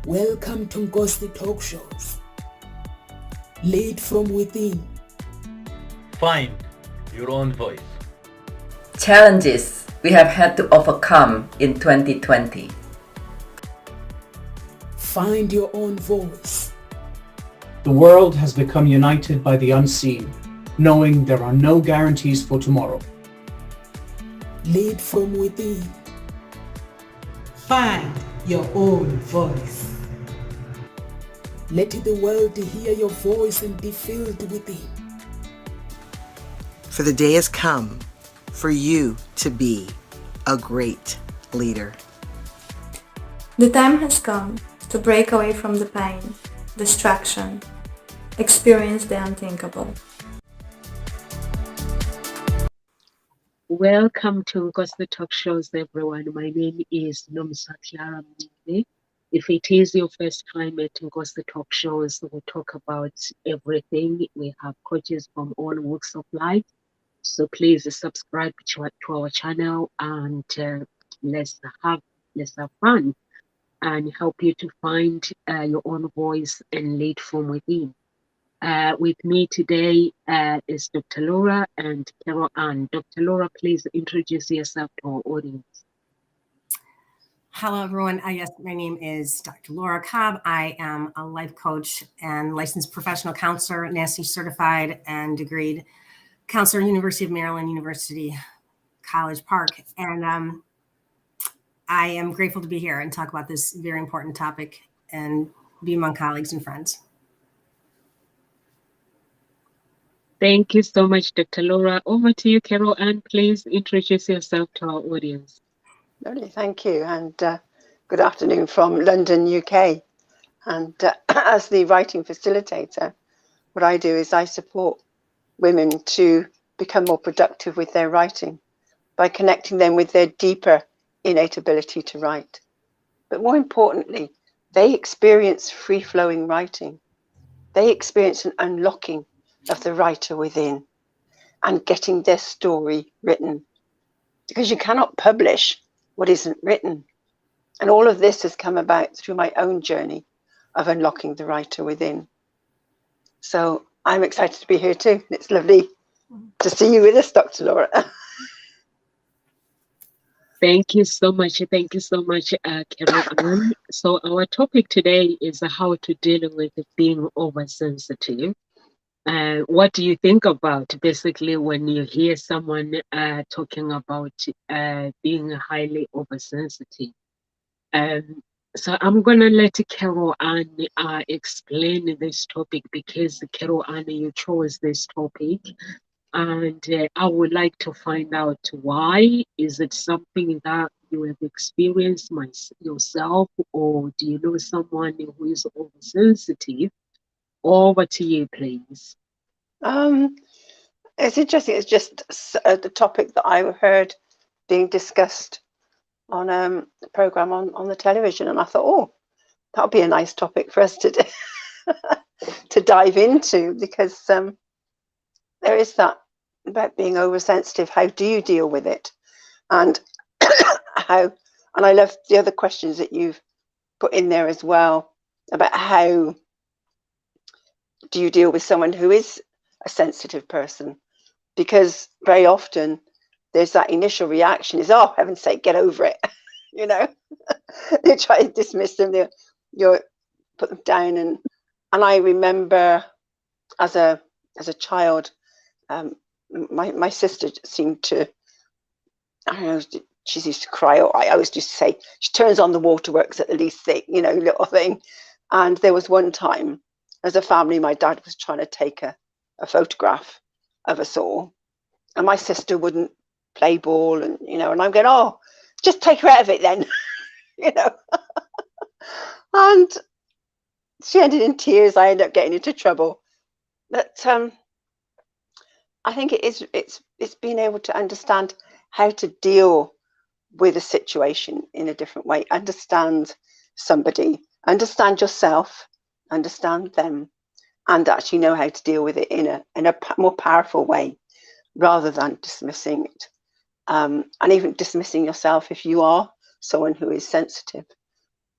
Welcome to Ghostly Talk Shows. Lead from within. Find your own voice. Challenges we have had to overcome in 2020. Find your own voice. The world has become united by the unseen, knowing there are no guarantees for tomorrow. Lead from within. Find your own voice. Let the world hear your voice and be filled within. For the day has come for you to be a great leader. The time has come to break away from the pain, distraction, experience the unthinkable. Welcome to Ghostly Talk Shows, everyone. My name is Nomsa Clara Mnene. If it is your first time at Ghostly Talk Shows, we talk about everything. We have coaches from all walks of life. So please subscribe to our channel and let's have fun and help you to find your own voice and lead from within. With me today is Dr. Laura and Carol Ann. Dr. Laura, please introduce yourself to our audience. Hello, everyone. Yes, my name is Dr. Laura Cobb. I am a life coach and licensed professional counselor, NASI certified and degreed counselor, University of Maryland, University College Park. And I am grateful to be here and talk about this very important topic and be among colleagues and friends. Thank you so much, Dr. Laura. Over to you, Carol Ann. Please introduce yourself to our audience. Lovely, thank you, and good afternoon from London, UK. And as the writing facilitator, what I do is I support women to become more productive with their writing by connecting them with their deeper innate ability to write. But more importantly, they experience free-flowing writing. They experience an unlocking of the writer within and getting their story written. Because you cannot publish what isn't written. And all of this has come about through my own journey of unlocking the writer within. So I'm excited to be here too. It's lovely to see you with us, Dr. Laura. Thank you so much. Thank you so much, Carol Ann. So our topic today is how to deal with being oversensitive. What do you think about basically when you hear someone talking about being highly oversensitive? So I'm going to let Carol Ann explain this topic because Carol Ann, you chose this topic. And I would like to find out why. Is it something that you have experienced yourself, or do you know someone who is oversensitive? Over to you, please. It's interesting. It's just the topic that I heard being discussed on a program on the television, and I thought, oh, that would be a nice topic for us to to dive into, because there is that about being oversensitive. How do you deal with it? And how? And I love the other questions that you've put in there as well about how do you deal with someone who is a sensitive person, because very often there's that initial reaction is, oh, heaven's sake, get over it. You know, you try to dismiss them, you put them down. And I remember as a child, my sister seemed to, I don't know, she used to cry, or I always used to say, she turns on the waterworks at the least thing, you know, little thing. And there was one time, as a family, my dad was trying to take a photograph of us all, and my sister wouldn't play ball, and you know, and I'm going, oh, just take her out of it then. You know. And she ended in tears. I ended up getting into trouble. But I think it's being able to understand how to deal with a situation in a different way, understand somebody, understand yourself, understand them, and actually know how to deal with it in a more powerful way, rather than dismissing it, and even dismissing yourself if you are someone who is sensitive.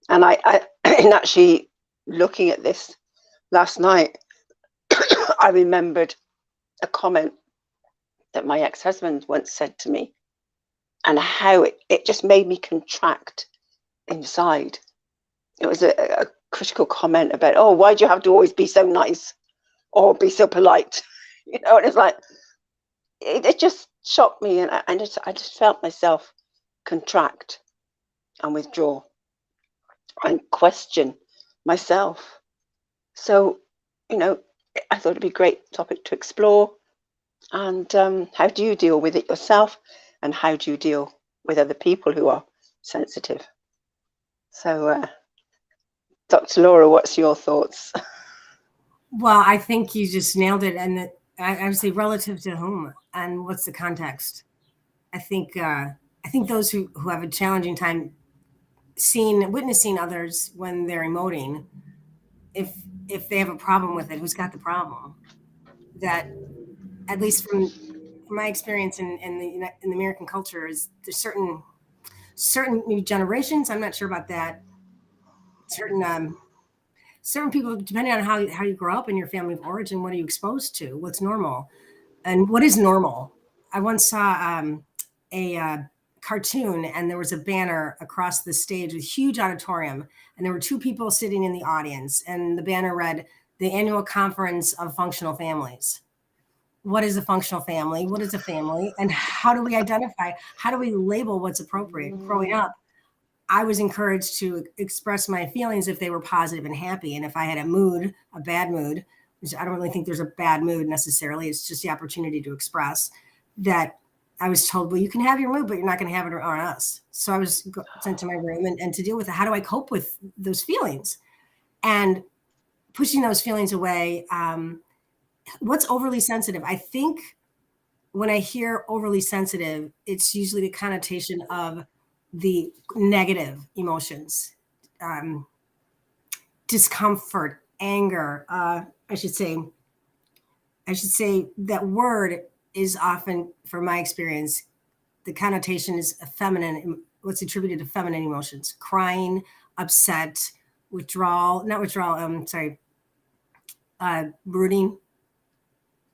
And I in actually looking at this last night, I remembered a comment that my ex-husband once said to me, and how it just made me contract inside. It was a critical comment about, oh, why do you have to always be so nice or be so polite? You know, and it's like, it just shocked me, and I just felt myself contract and withdraw and question myself. So, you know, I thought it'd be a great topic to explore. And how do you deal with it yourself? And how do you deal with other people who are sensitive? So, Dr. Laura, what's your thoughts? Well, I think you just nailed it. And I would say relative to whom and what's the context. I think those who have a challenging time witnessing others when they're emoting, if they have a problem with it, who's got the problem? That, at least from my experience in the American culture, is there's certain new generations. I'm not sure about that. Certain people, depending on how you grow up in your family of origin, what are you exposed to? What's normal, and what is normal? I once saw a cartoon, and there was a banner across the stage with huge auditorium, and there were two people sitting in the audience, and the banner read, "The Annual Conference of Functional Families." What is a functional family? What is a family? And how do we identify? How do we label what's appropriate? Growing up, I was encouraged to express my feelings if they were positive and happy. And if I had a bad mood, which I don't really think there's a bad mood necessarily, it's just the opportunity to express that. I was told, well, you can have your mood, but you're not going to have it on us. So I was sent to my room and to deal with it. How do I cope with those feelings? And pushing those feelings away. What's overly sensitive? I think when I hear overly sensitive, it's usually the connotation of the negative emotions, discomfort, anger. I should say that word is often, from my experience, the connotation is feminine. What's attributed to feminine emotions: crying, upset, brooding.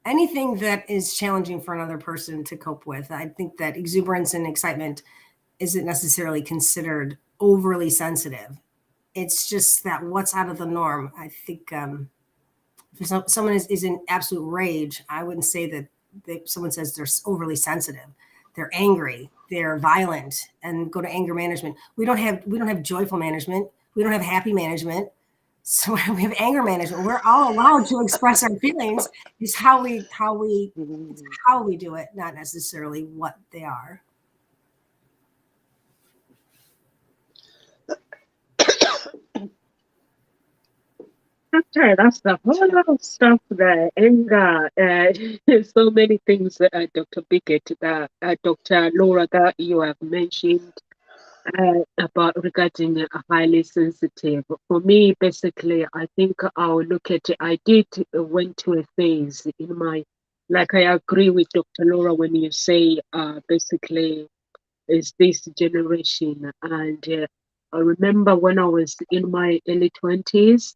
Anything that is challenging for another person to cope with. I think that exuberance and excitement isn't necessarily considered overly sensitive. It's just that what's out of the norm. I think if someone is in absolute rage, I wouldn't say that someone says they're overly sensitive. They're angry, they're violent, and go to anger management. We don't have joyful management. We don't have happy management. So we have anger management. We're all allowed to express our feelings. It's how we do it, not necessarily what they are. Okay, that's the whole lot of stuff there. Anger, so many things, Dr. Bickett, that Dr. Laura, that you have mentioned about regarding highly sensitive. For me, basically, I think I'll look at it. I did went to a phase in my, like I agree with Dr. Laura when you say basically is this generation. And I remember when I was in my early 20s,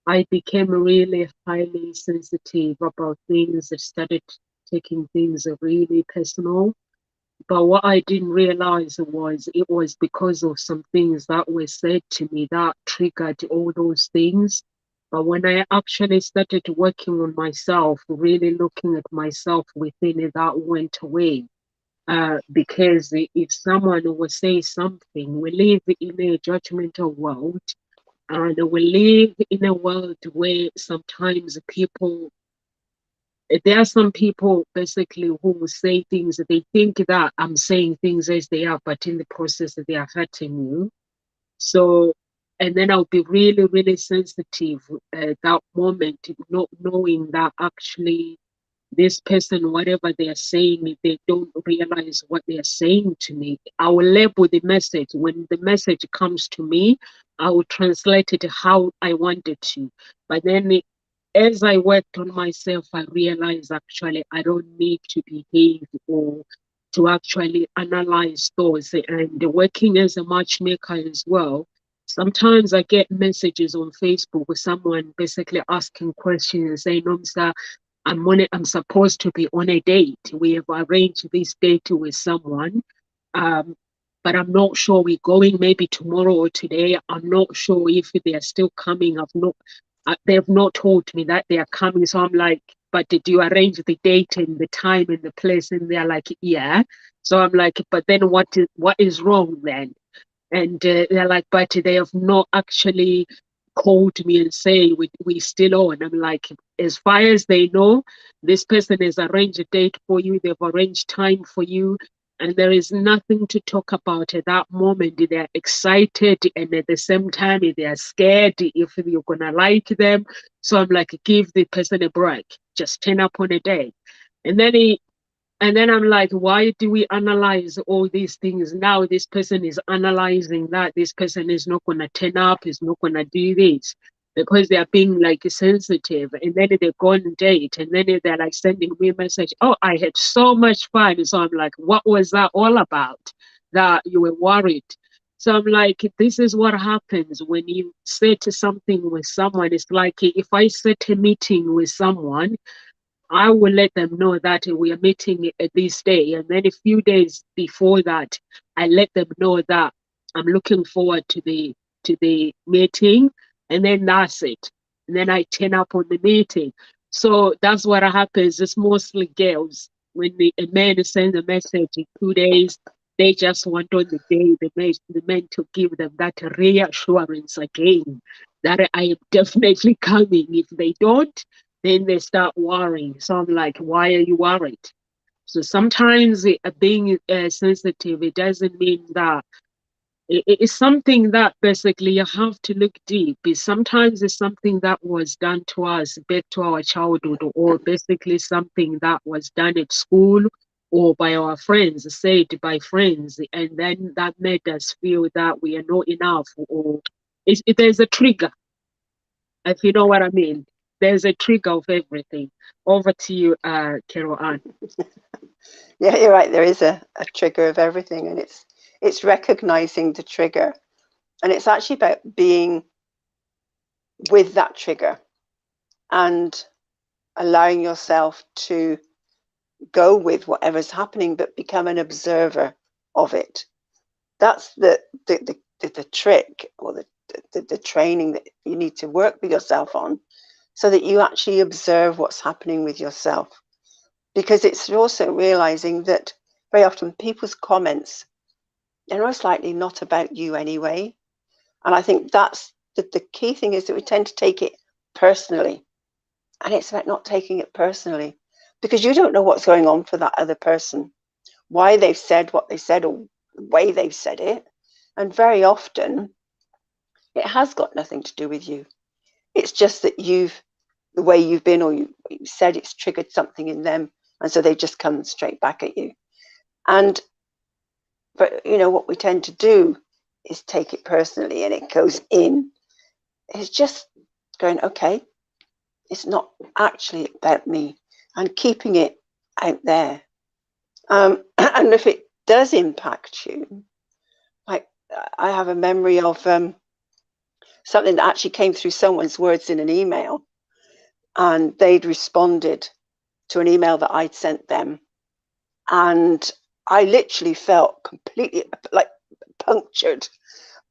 I became really highly sensitive about things. I started taking things really personal. But what I didn't realize was it was because of some things that were said to me that triggered all those things. But when I actually started working on myself, really looking at myself within it, that went away. Because if someone will say something, we live in a judgmental world, and we live in a world where sometimes there are some people basically who will say things that they think that I'm saying things as they are, but in the process they are hurting you. So, and then I'll be really, really sensitive at that moment, not knowing that actually this person, whatever they are saying, if they don't realize what they are saying to me, I will label the message. When the message comes to me, I will translate it how I want it to. But then as I worked on myself, I realized actually I don't need to behave or to actually analyze thoughts. And working as a matchmaker as well, Sometimes I get messages on Facebook with someone basically asking questions, saying, sir, I'm supposed to be on a date. We have arranged this date with someone, but I'm not sure we're going maybe tomorrow or today. I'm not sure if they are still coming. They've not told me that they are coming. So I'm like, but did you arrange the date and the time and the place? And they're like, yeah. So I'm like, but then what is wrong then? And they're like, but they have not actually called me and say we still on. I'm like, as far as they know, this person has arranged a date for you, they've arranged time for you, and there is nothing to talk about at that moment. They're excited, and at the same time they are scared if you're gonna like them. So I'm like, give the person a break, just turn up on a day. And then I'm like, why do we analyze all these things? Now this person is analyzing that this person is not going to turn up, is not going to do this because they are being like sensitive. And then they go on date and then they're like sending me a message, oh, I had so much fun. So I'm like, what was that all about? That you were worried. So I'm like, this is what happens when you set something with someone. It's like if I set a meeting with someone, I will let them know that we are meeting at this day. And then a few days before that, I let them know that I'm looking forward to the meeting. And then that's it. And then I turn up on the meeting. So that's what happens. It's mostly girls. When a man sends a message in 2 days, they just want on the day the men to give them that reassurance again that I am definitely coming. If they don't, then they start worrying. So I'm like, why are you worried? So sometimes being sensitive, it doesn't mean that it's something that basically you have to look deep. Sometimes it's something that was done to us back to our childhood, or basically something that was done at school or by our friends, said by friends, and then that made us feel that we are not enough, or there's a trigger, if you know what I mean. There's a trigger of everything. Over to you, Carol Ann. Yeah, you're right. There is a trigger of everything, and it's recognizing the trigger, and it's actually about being with that trigger and allowing yourself to go with whatever's happening, but become an observer of it. That's the trick, or the training that you need to work with yourself on, so that you actually observe what's happening with yourself. Because it's also realizing that very often people's comments, they're most likely not about you anyway. And I think that's the key thing, is that we tend to take it personally. And it's about not taking it personally, because you don't know what's going on for that other person, why they've said what they said, or the way they've said it. And very often it has got nothing to do with you. It's just that the way you've been, or you said, it's triggered something in them. And so they just come straight back at you. But what we tend to do is take it personally, and it goes in. It's just going, okay, it's not actually about me, and keeping it out there. And if it does impact you, like I have a memory of something that actually came through someone's words in an email, and they'd responded to an email that I'd sent them. And I literally felt completely like punctured.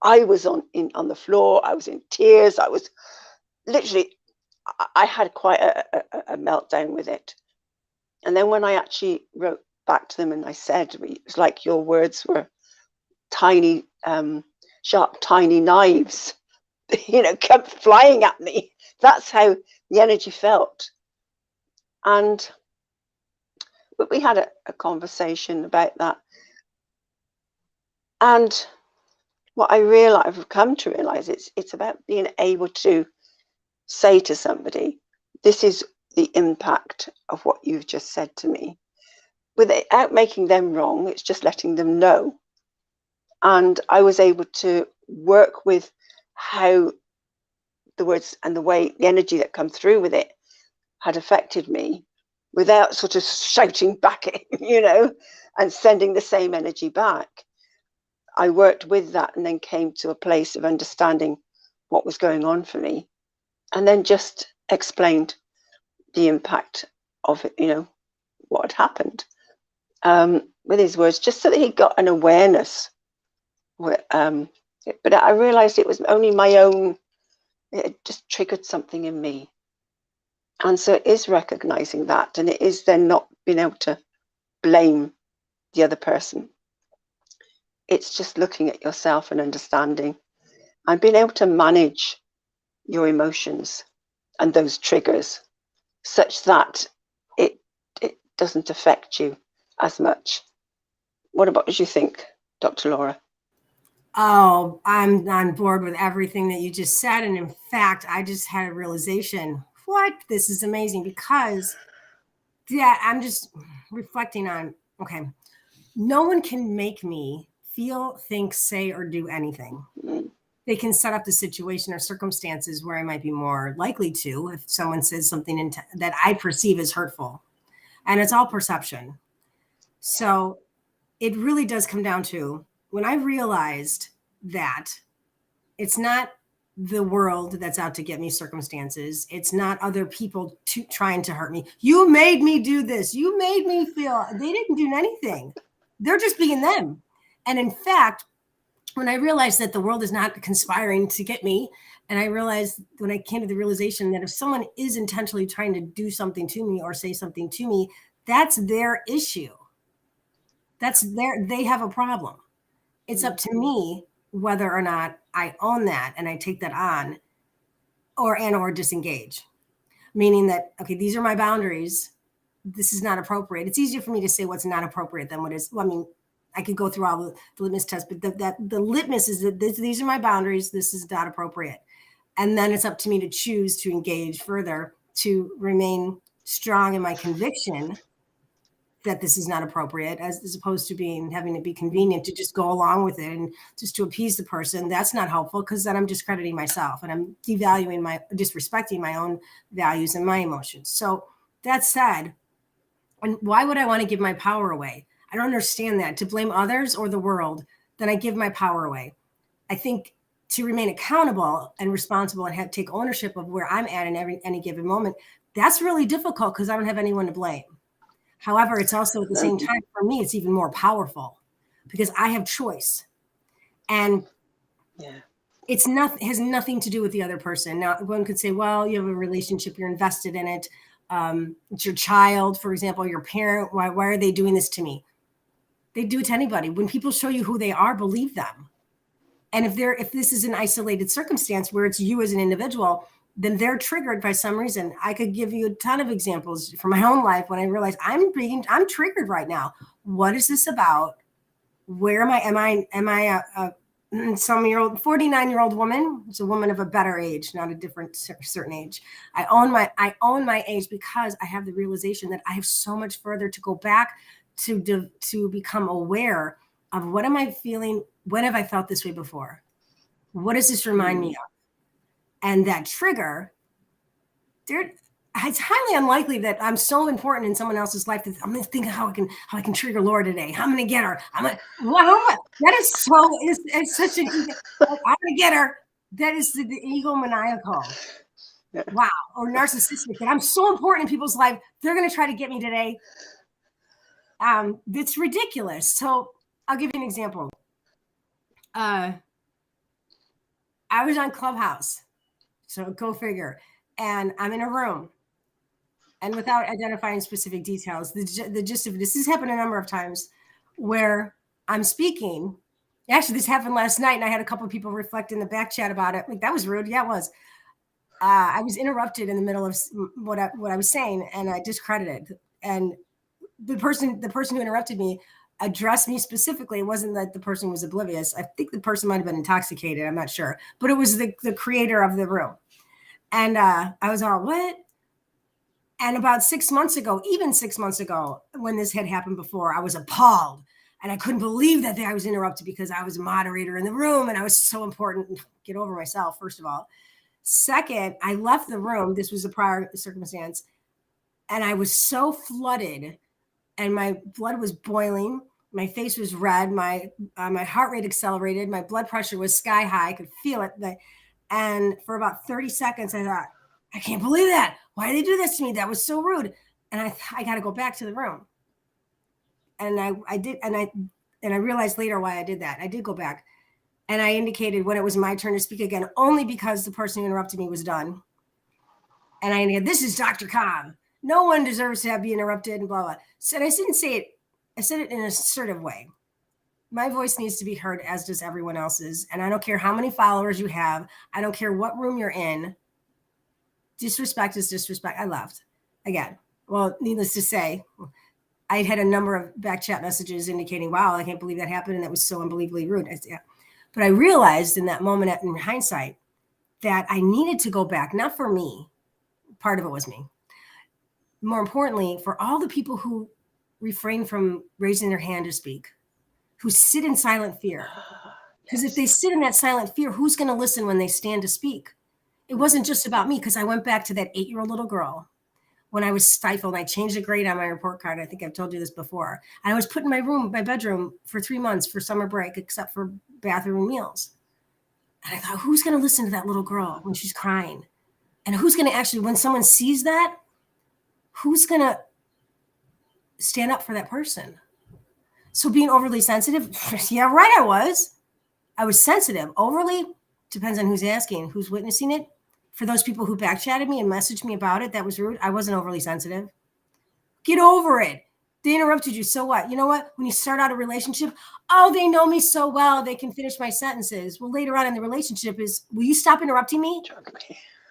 I was on the floor. I was in tears. I was literally, I had quite a meltdown with it. And then when I actually wrote back to them and I said, it was like your words were tiny, sharp, tiny knives, kept flying at me. That's how the energy felt. But we had a conversation about that. And what I've come to realize, it's about being able to say to somebody, this is the impact of what you've just said to me, without making them wrong. It's just letting them know. And I was able to work with how the words and the way, the energy that come through with it had affected me, without sort of shouting back at him, and sending the same energy back. I worked with that and then came to a place of understanding what was going on for me, and then just explained the impact of it, what had happened, with his words, just so that he got an awareness. But I realized it was only my own, it just triggered something in me. And so it is recognizing that, and it is then not being able to blame the other person. It's just looking at yourself and understanding and being able to manage your emotions and those triggers such that it doesn't affect you as much. What did you think, Dr. Laura? Oh, I'm on board with everything that you just said. And in fact, I just had a realization, this is amazing, because I'm just reflecting on, okay, no one can make me feel, think, say, or do anything. They can set up the situation or circumstances where I might be more likely to, if someone says something that I perceive as hurtful. And it's all perception. So it really does come down to, when I realized that it's not the world that's out to get me, circumstances, it's not other people trying to hurt me. You made me do this. You made me feel. They didn't do anything. They're just being them. And in fact, when I realized that the world is not conspiring to get me, and I realized when I came to the realization that if someone is intentionally trying to do something to me or say something to me, that's their issue. They have a problem. It's up to me whether or not I own that and I take that on, or disengage. Meaning that, okay, these are my boundaries. This is not appropriate. It's easier for me to say what's not appropriate than what is. Well, I mean, I could go through all the litmus tests, but the litmus is that these are my boundaries. This is not appropriate. And then it's up to me to choose to engage further, to remain strong in my conviction that this is not appropriate, as opposed to having to be convenient to just go along with it and just to appease the person. That's not helpful, because then I'm discrediting myself and I'm disrespecting my own values and my emotions. So that said, and why would I want to give my power away? I don't understand that. To blame others or the world, then I give my power away. I think to remain accountable and responsible and take ownership of where I'm at in any given moment, that's really difficult because I don't have anyone to blame. However, it's also at the same time, for me, it's even more powerful because I have choice. And it's has nothing to do with the other person. Now, one could say, well, you have a relationship, you're invested in it. It's your child, for example, your parent. Why are they doing this to me? They do it to anybody. When people show you who they are, believe them. And if this is an isolated circumstance where it's you as an individual, then they're triggered by some reason. I could give you a ton of examples from my own life when I realized I'm triggered right now. What is this about? Where am I? Am I a 49-year-old woman? It's a woman of a better age, not a different certain age. I own my age because I have the realization that I have so much further to go back to become aware of what am I feeling? When have I felt this way before? What does this remind me of? And that trigger, it's highly unlikely that I'm so important in someone else's life that I'm going to think how I can trigger Laura today. How I'm going to get her. That is so. It's such an. I'm going to get her. That is the egomaniacal. Wow, or narcissistic. That I'm so important in people's life. They're going to try to get me today. It's ridiculous. So I'll give you an example. I was on Clubhouse. So go figure. And I'm in a room. And without identifying specific details, the gist of this has happened a number of times where I'm speaking. Actually, this happened last night, and I had a couple of people reflect in the back chat about it. Like, that was rude. Yeah, it was. I was interrupted in the middle of what I was saying, and I discredited. And the person who interrupted me addressed me specifically. It wasn't that the person was oblivious. I think the person might have been intoxicated. I'm not sure. But it was the creator of the room. And I was all, what? And about 6 months ago, even 6 months ago, when this had happened before, I was appalled. And I couldn't believe that I was interrupted because I was a moderator in the room and I was so important. Get over myself, first of all. Second, I left the room. This was a prior circumstance. And I was so flooded and my blood was boiling. My face was red. My heart rate accelerated. My blood pressure was sky high. I could feel it. And for about 30 seconds, I thought, I can't believe that. Why did they do this to me? That was so rude. And I got to go back to the room. And I did. And I realized later why I did that. I did go back. And I indicated when it was my turn to speak again, only because the person who interrupted me was done. And I indicated, this is Dr. Cobb. No one deserves to be interrupted and blah, blah. So I didn't say it. I said it in an assertive way. My voice needs to be heard, as does everyone else's. And I don't care how many followers you have. I don't care what room you're in. Disrespect is disrespect. I left again. Well, needless to say, I had a number of back chat messages indicating, wow, I can't believe that happened. And that was so unbelievably rude. But I realized in that moment, in hindsight, that I needed to go back, not for me. Part of it was me. More importantly, for all the people who refrain from raising their hand to speak, who sit in silent fear. Because if they sit in that silent fear, who's going to listen when they stand to speak? It wasn't just about me, because I went back to that 8-year-old little girl when I was stifled. I changed a grade on my report card. I think I've told you this before. And I was put in my bedroom for 3 months for summer break, except for bathroom and meals. And I thought, who's going to listen to that little girl when she's crying? And who's going to actually, when someone sees that, who's going to stand up for that person? So being overly sensitive, yeah, right, I was sensitive. Overly, depends on who's asking, who's witnessing it. For those people who backchatted me and messaged me about it, that was rude. I wasn't overly sensitive. Get over it. They interrupted you, so what? You know what? When you start out a relationship, oh, they know me so well, they can finish my sentences. Well, later on in the relationship is, will you stop interrupting me?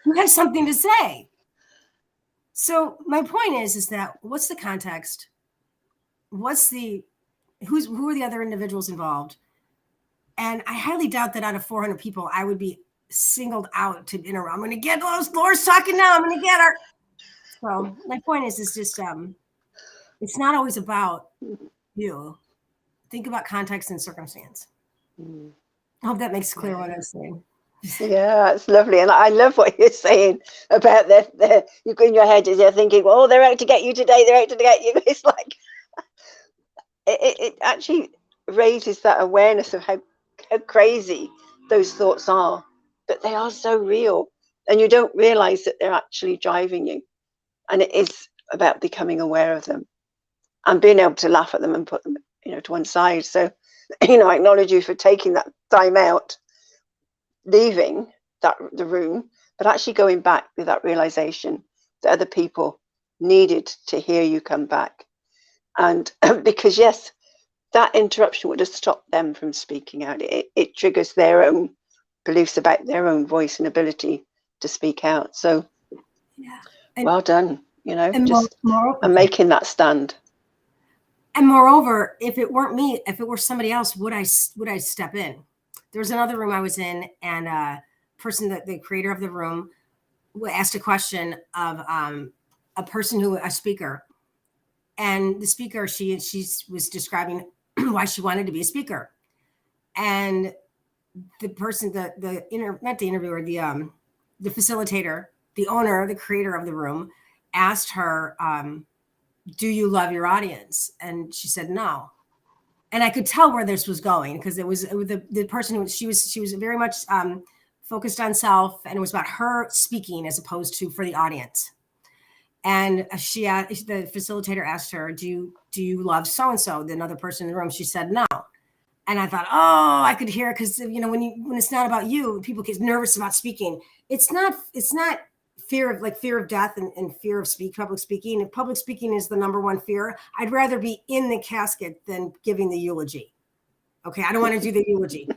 You have something to say. So my point is that what's the context? Who are the other individuals involved? And I highly doubt that out of 400 people, I would be singled out to interrupt. I'm going to get Laura's talking now. I'm going to get her. So my point is just, it's not always about you. Think about context and circumstance. I hope that makes clear what I'm saying. Yeah, it's lovely. And I love what you're saying about you in your head as you're thinking, well, they're out to get you today. They're out to get you. It's like, it actually raises that awareness of how crazy those thoughts are, but they are so real. And you don't realize that they're actually driving you. And it is about becoming aware of them and being able to laugh at them and put them, to one side. So, I acknowledge you for taking that time out, leaving the room, but actually going back with that realization that other people needed to hear you come back. And because yes, that interruption would have stopped them from speaking out. It triggers their own beliefs about their own voice and ability to speak out. So yeah, well done, and and making that stand. And moreover, if it weren't me, if it were somebody else, would I step in? There was another room I was in, and a person, the creator of the room, asked a question of a speaker, and the speaker, she was describing why she wanted to be a speaker, and the person, not the interviewer, the facilitator, the owner, the creator of the room, asked her, do you love your audience? And she said no. And I could tell where this was going, because it was the person who she was very much focused on self, and it was about her speaking as opposed to for the audience. And the facilitator asked her, do you love so-and-so, another person in the room? She said no. And I thought, oh, I could hear it, because when it's not about you, people get nervous about speaking. It's not fear of death and fear of public speaking. If public speaking is the number one fear, I'd rather be in the casket than giving the eulogy. Okay, I don't want to do the eulogy.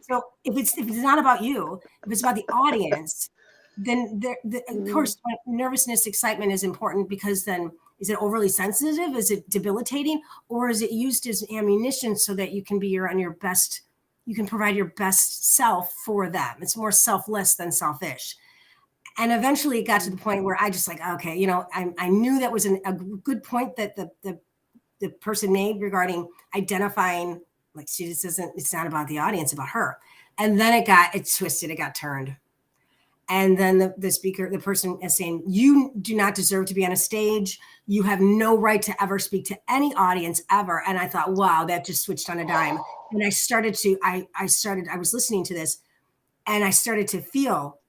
So if it's not about you, if it's about the audience, then of course nervousness, excitement is important, because then is it overly sensitive? Is it debilitating? Or is it used as ammunition so that you can be you can provide your best self for them? It's more selfless than selfish. And eventually it got to the point where I just okay, I knew that was a good point that the person made regarding identifying, it's not about the audience, about her. And then it got twisted, it got turned. And then the speaker, the person is saying, you do not deserve to be on a stage. You have no right to ever speak to any audience ever. And I thought, wow, that just switched on a dime. And I was listening to this, and I started to feel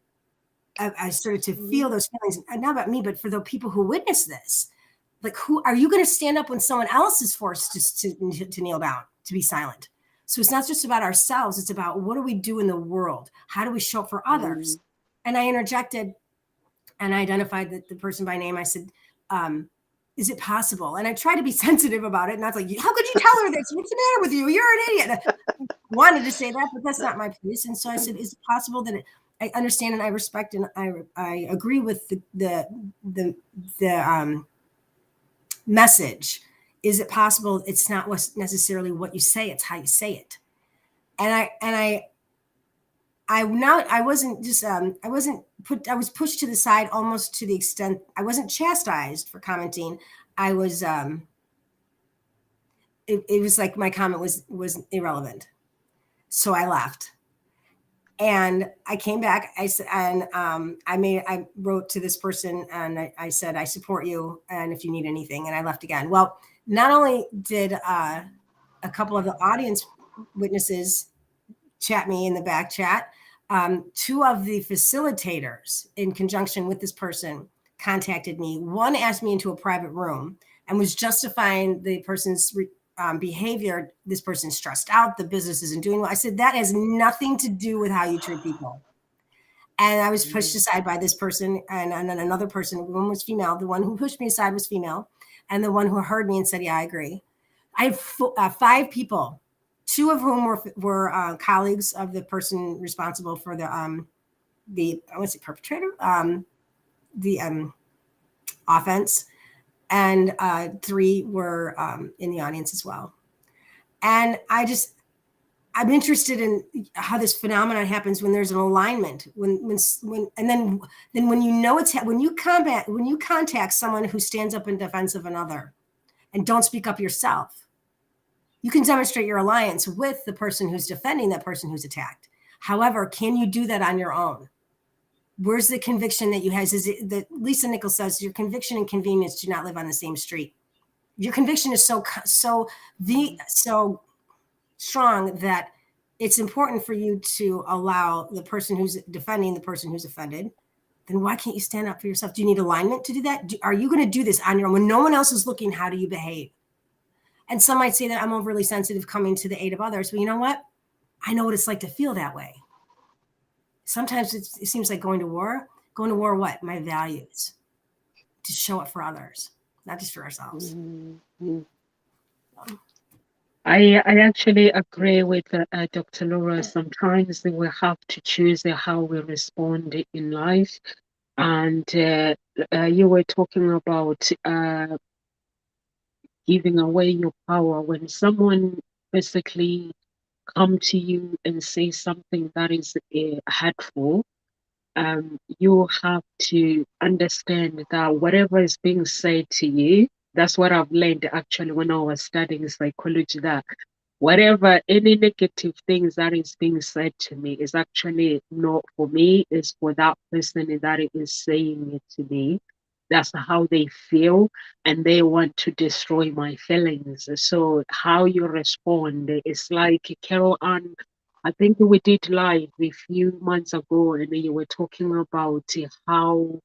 those feelings, not about me, but for the people who witness this. Like, who are you going to stand up when someone else is forced to kneel down, to be silent? So it's not just about ourselves. It's about, what do we do in the world? How do we show up for others? And I interjected and I identified the person by name. I said, is it possible? And I tried to be sensitive about it. Not like, how could you tell her this? What's the matter with you? You're an idiot. I wanted to say that, but that's not my place. And so I said, is it possible that I understand and I respect and I agree with the message. Is it possible it's not necessarily what you say, it's how you say it? And I was pushed to the side almost to the extent I wasn't chastised for commenting. I was it was like my comment was irrelevant. So I left. And I came back. I said, and I wrote to this person, and I said, I support you, and if you need anything, and I left again. Well, not only did a couple of the audience witnesses chat me in the back chat, two of the facilitators, in conjunction with this person, contacted me. One asked me into a private room and was justifying the person's behavior. This person's stressed out. The business isn't doing well. I said, that has nothing to do with how you treat people. And I was pushed aside by this person. And then another person, one was female. The one who pushed me aside was female. And the one who heard me and said, yeah, I agree. I have 5 people, 2 of whom were colleagues of the person responsible for the I want to say perpetrator, the offense. And 3 were in the audience as well. And I'm interested in how this phenomenon happens when there's an alignment, when you contact someone who stands up in defense of another and don't speak up yourself, you can demonstrate your alliance with the person who's defending that person who's attacked. However, can you do that on your own? Where's the conviction that you have? Is it that Lisa Nichols says your conviction and convenience do not live on the same street? Your conviction is so strong that it's important for you to allow the person who's defending the person who's offended. Then why can't you stand up for yourself? Do you need alignment to do that? Are you going to do this on your own when no one else is looking? How do you behave? And some might say that I'm overly sensitive coming to the aid of others, but you know what? I know what it's like to feel that way. Sometimes it seems like going to war. Going to war, what? My values. To show up for others, not just for ourselves. Mm-hmm. I actually agree with Dr. Laura. Sometimes we have to choose how we respond in life. And you were talking about giving away your power. When someone basically come to you and say something that is hurtful, you have to understand that whatever is being said to you, that's what I've learned actually when I was studying psychology, that whatever, any negative things that is being said to me is actually not for me, it's for that person that is saying it to me. That's how they feel, and they want to destroy my feelings. So how you respond is like Carol Ann, I think we did live a few months ago, and you were talking about how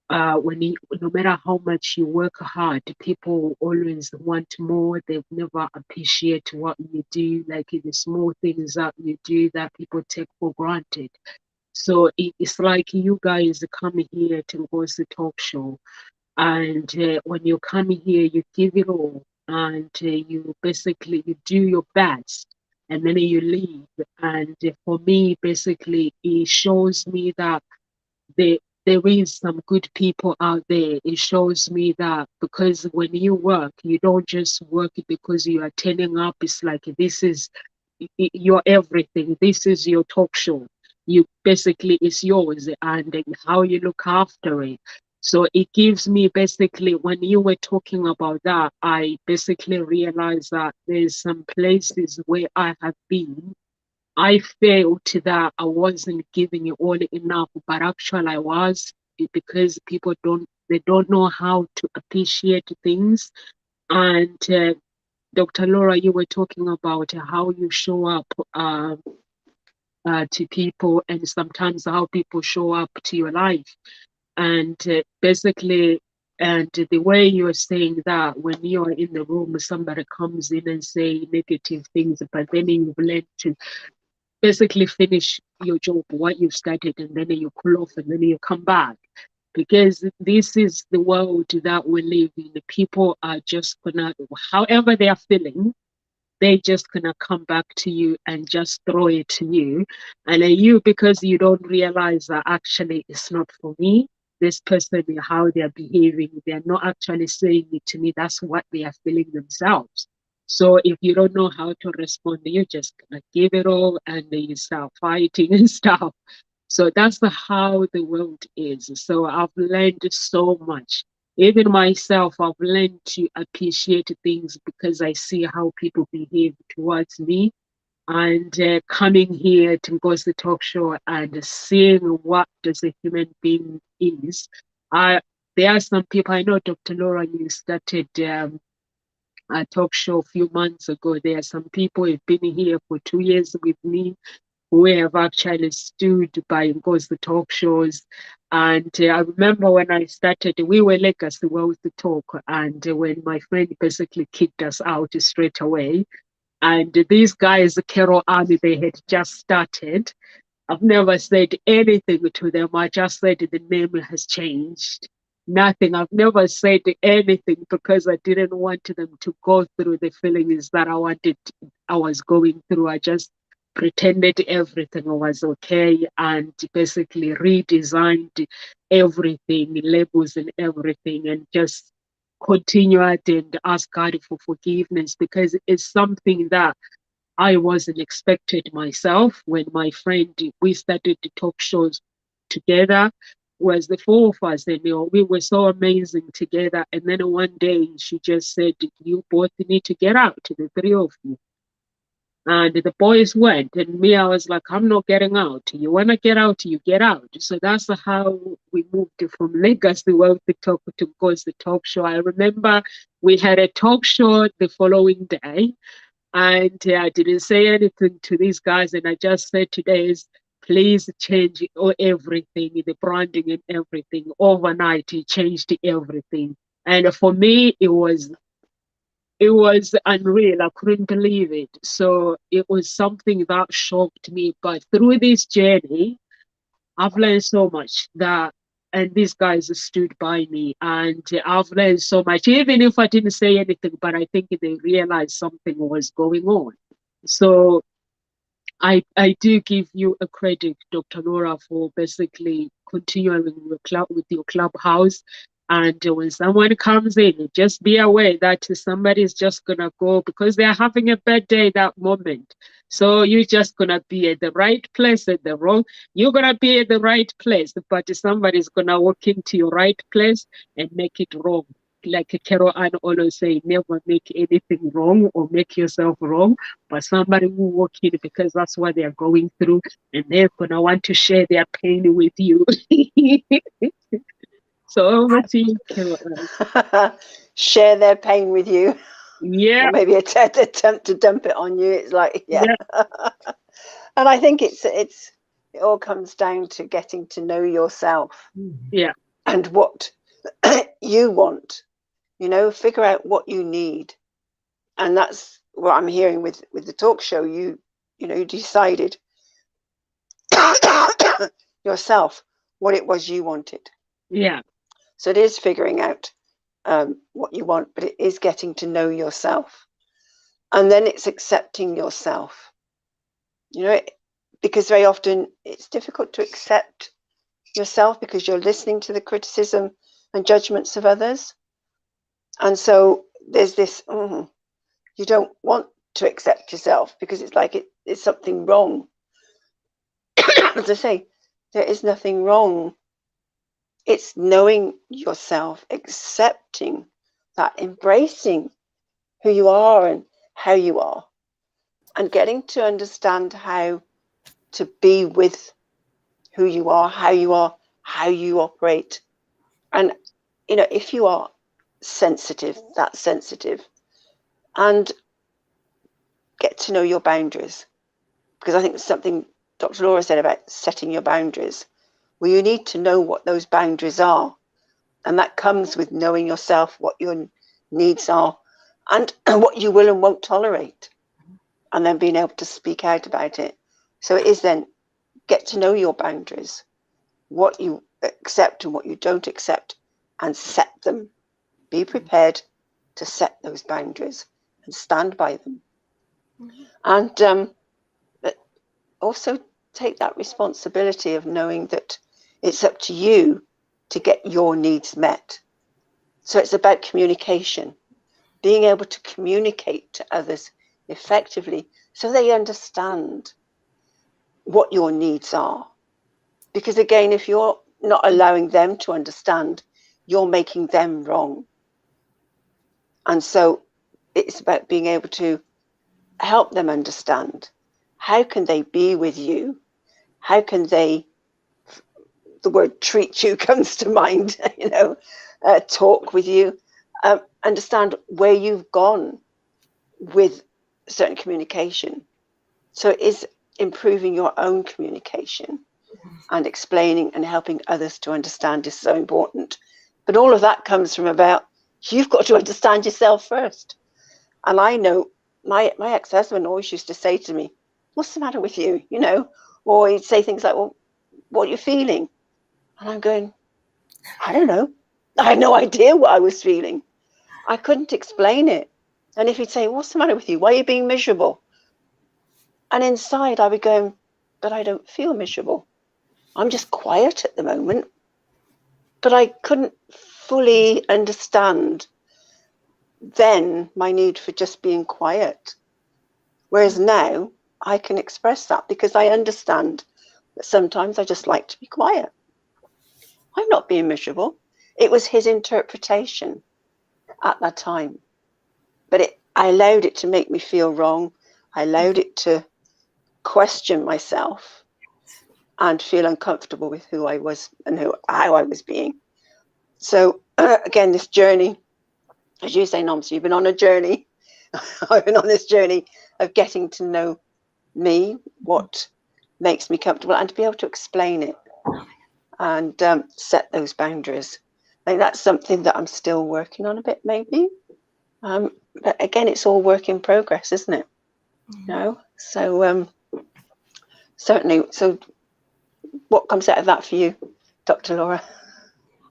no matter how much you work hard, people always want more. They never appreciate what you do, like the small things that you do that people take for granted. So it's like you guys come here to Ngozi Talk Show, and when you come here, you give it all, and you basically you do your best, and then you leave. And for me, basically, it shows me that there is some good people out there. It shows me that because when you work, you don't just work because you are turning up. It's like this is your everything. This is your talk show. You basically, it's yours, and how you look after it. So it gives me basically, when you were talking about that, I basically realized that there's some places where I have been, I felt that I wasn't giving it all enough, but actually I was, because people don't know how to appreciate things. And Dr. Laura, you were talking about how you show up to people, and sometimes how people show up to your life. And basically, and the way you're saying that when you're in the room, somebody comes in and say negative things, but then you've learned to basically finish your job, what you've started, and then you cool off and then you come back. Because this is the world that we live in. The people are just gonna, however they are feeling, they just gonna come back to you and just throw it to you. And then you, because you don't realize that actually it's not for me, this person, how they're behaving, they're not actually saying it to me, that's what they are feeling themselves. So if you don't know how to respond, you're just gonna give it all and then you start fighting and stuff. So that's how the world is. So I've learned so much. Even myself, I've learned to appreciate things because I see how people behave towards me. And coming here to Goes the Talk Show and seeing what does a human being is. There are some people, I know Dr. Laura, you started a talk show a few months ago. There are some people who've been here for 2 years with me who have actually stood by Goes the Talk shows. And I remember when I started, we were Legacy Wealth Talk. And when my friend basically kicked us out straight away, and these guys, Carol Army, they had just started. I've never said anything to them. I just said the name has changed. Nothing. I've never said anything because I didn't want them to go through the feelings that I was going through. I just pretended everything was okay and basically redesigned everything, labels and everything, and just continued and ask God for forgiveness, because it's something that I wasn't expected myself. When my friend, we started the talk shows together, was the four of us, and we were so amazing together. And then one day she just said, you both need to get out, the three of you. And the boys went, and me, I was like, I'm not getting out. You want to get out, you get out. So that's how we moved from Legacy Wealth Talk to Goes the Talk Show. I remember we had a talk show the following day, and I didn't say anything to these guys. And I just said today is, please change everything, the branding and everything. Overnight, he changed everything. And for me, it was unreal. I couldn't believe it. So it was something that shocked me. But through this journey, I've learned so much and these guys stood by me, and I've learned so much, even if I didn't say anything, but I think they realized something was going on. So I do give you a credit, Dr. Laura, for basically continuing with your clubhouse. And when someone comes in, just be aware that somebody's just gonna go because they're having a bad day that moment. So you're just gonna be at the right place at the wrong. You're gonna be at the right place, but somebody's gonna walk into your right place and make it wrong. Like Carol Ann always say, never make anything wrong or make yourself wrong, but somebody will walk in because that's what they're going through, and they're gonna want to share their pain with you. So over to you, Carol Ann. Share their pain with you. Yeah. Or maybe attempt to dump it on you. It's like, yeah. And I think it all comes down to getting to know yourself. Yeah. And what you want. Figure out what you need. And that's what I'm hearing with the talk show. You decided yourself what it was you wanted. Yeah. So it is figuring out what you want, but it is getting to know yourself. And then it's accepting yourself. Because very often it's difficult to accept yourself because you're listening to the criticism and judgments of others. And so there's this, you don't want to accept yourself because it's like it's something wrong. As I say, there is nothing wrong. It's knowing yourself, accepting that, embracing who you are and how you are, and getting to understand how to be with who you are, how you operate. And, if you are sensitive, that's sensitive, and get to know your boundaries. Because I think it's something Dr. Laura said about setting your boundaries. Well, you need to know what those boundaries are. And that comes with knowing yourself, what your needs are, and what you will and won't tolerate. And then being able to speak out about it. So it is then get to know your boundaries, what you accept and what you don't accept, and set them. Be prepared to set those boundaries and stand by them. And but also take that responsibility of knowing that it's up to you to get your needs met. So it's about communication, being able to communicate to others effectively so they understand what your needs are. Because again, if you're not allowing them to understand, you're making them wrong. And so it's about being able to help them understand. How can they be with you? How can they, the word treat you comes to mind, talk with you, understand where you've gone with certain communication. So it is improving your own communication and explaining and helping others to understand is so important. But all of that comes from about, you've got to understand yourself first. And I know my ex-husband always used to say to me, what's the matter with you? Or he'd say things like, well, what are you feeling? And I'm going, I don't know. I had no idea what I was feeling. I couldn't explain it. And if he'd say, what's the matter with you? Why are you being miserable? And inside I would go, but I don't feel miserable. I'm just quiet at the moment. But I couldn't fully understand then my need for just being quiet. Whereas now I can express that because I understand that sometimes I just like to be quiet. I'm not being miserable. It was his interpretation at that time. But I allowed it to make me feel wrong. I allowed it to question myself and feel uncomfortable with who I was and how I was being. So again, this journey, as you say, Noms, you've been on a journey. I've been on this journey of getting to know me, what makes me comfortable, and to be able to explain it and set those boundaries. I think that's something that I'm still working on a bit, maybe. But again, it's all work in progress, isn't it? So certainly. So what comes out of that for you, Dr. Laura?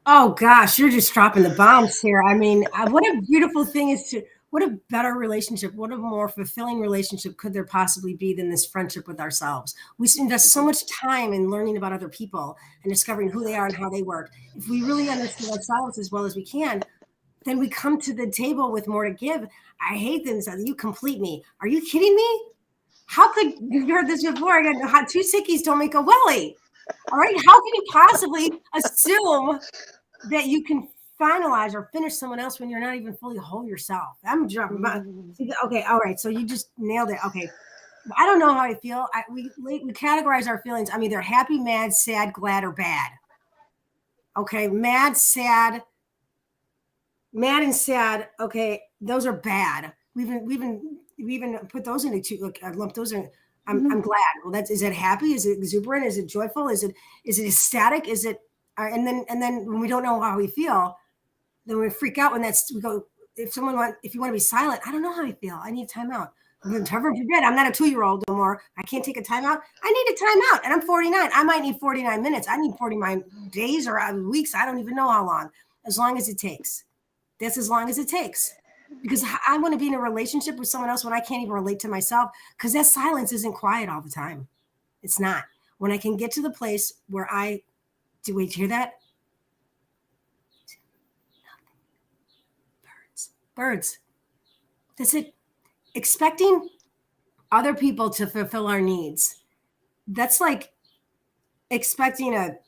Oh gosh, you're just dropping the bombs here. I mean, what a beautiful thing is what a better relationship, what a more fulfilling relationship could there possibly be than this friendship with ourselves? We invest so much time in learning about other people and discovering who they are and how they work. If we really understand ourselves as well as we can, then we come to the table with more to give. I hate them. So you complete me. Are you kidding me? How could you heard this before? I got two sickies don't make a welly. All right. How can you possibly assume that you can finalize or finish someone else when you're not even fully whole yourself? I'm dropping. Okay. All right. So you just nailed it. Okay. I don't know how I feel. We categorize our feelings. I'm either happy, mad, sad, glad, or bad. Okay. Mad, and sad. Okay. Those are bad. We even put those into two. Look, I lump those in. I'm glad. Well, is it happy? Is it exuberant? Is it joyful? Is it ecstatic? Is it? And then when we don't know how we feel, then we freak out when we go. If you want to be silent, I don't know how I feel. I need time out. Heaven forbid, I'm not a 2-year-old no more. I can't take a time out. I need a time out, and I'm 49. I might need 49 minutes. I need 49 days or weeks. I don't even know how long. As long as it takes. That's as long as it takes. Because I want to be in a relationship with someone else when I can't even relate to myself, because that silence isn't quiet all the time. It's not. When I can get to the place where do you hear that? Birds. That's it. Expecting other people to fulfill our needs. That's like expecting a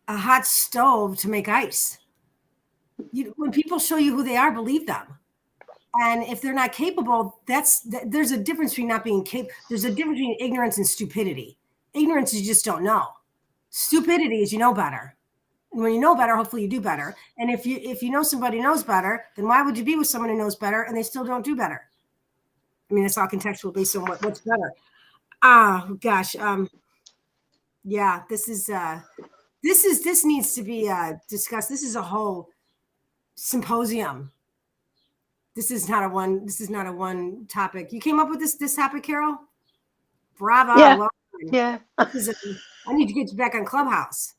hot stove to make ice. When people show you who they are, believe them. And if they're not capable, there's a difference between not being capable. There's a difference between ignorance and stupidity. Ignorance is you just don't know. Stupidity is you know better. And when you know better, hopefully you do better. And if you know somebody knows better, then why would you be with someone who knows better and they still don't do better? I mean, it's all contextual based on what's better. Oh gosh. Yeah, this needs to be discussed. This is a whole symposium. This is not a one topic. You came up with this topic, Carol? Bravo. Yeah. Well, Yeah. I need to get you back on Clubhouse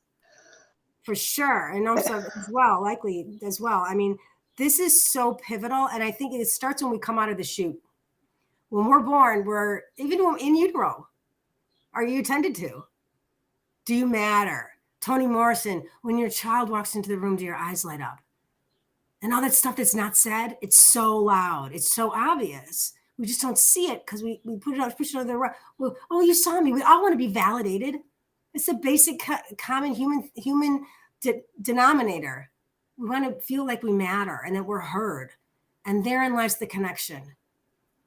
for sure. And also as well, likely as well. I mean, this is so pivotal. And I think it starts when we come out of the chute. When we're born, even when in utero, are you attended to? Do you matter? Toni Morrison, when your child walks into the room, do your eyes light up? And all that stuff that's not said, it's so loud. It's so obvious. We just don't see it because we push it on the right. Well, oh, you saw me. We all want to be validated. It's a basic common human denominator. We want to feel like we matter and that we're heard. And therein lies the connection.